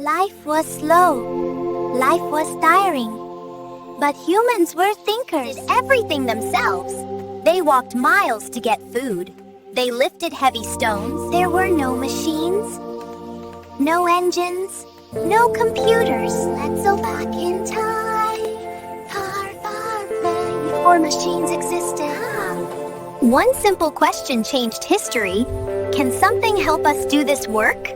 Life was slow. Life was tiring. But humans were thinkers. Did everything themselves. They walked miles to get food. They lifted heavy stones. There were no machines, no engines, no computers. Let's go back in time. Far, far back before machines existed. One simple question changed history. Can something help us do this work?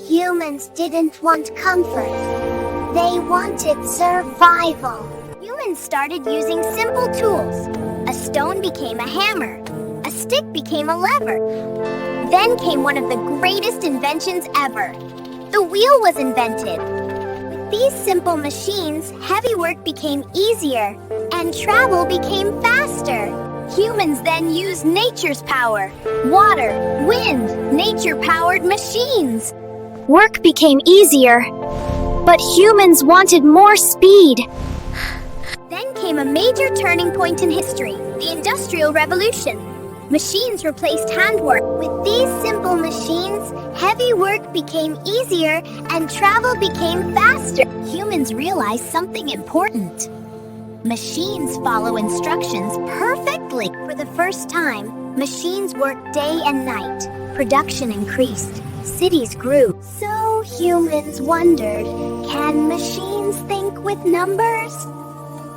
Humans didn't want comfort. They wanted survival. Humans started using simple tools. A stone became a hammer. A stick became a lever. Then came one of the greatest inventions ever. The wheel was invented. With these simple machines, heavy work became easier and travel became faster. Humans then used nature's power. Water, wind, nature-powered machines. Work became easier, but humans wanted more speed. Then came a major turning point in history, the Industrial Revolution. Machines replaced handwork. With these simple machines, heavy work became easier and travel became faster. Humans realized something important. Machines follow instructions perfectly. For the first time, machines worked day and night. Production increased. Cities grew. So humans wondered, can machines think with numbers?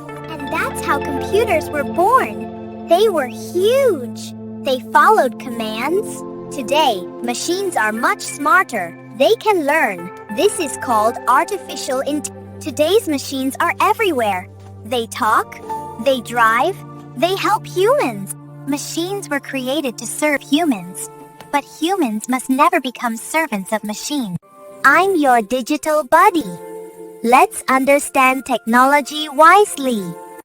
And that's how computers were born. They were huge. They followed commands. Today, machines are much smarter. They can learn. This is called artificial intelligence. Today's machines are everywhere. They talk, they drive, they help humans. Machines were created to serve humans. But humans must never become servants of machines. I'm your digital buddy. Let's understand technology wisely.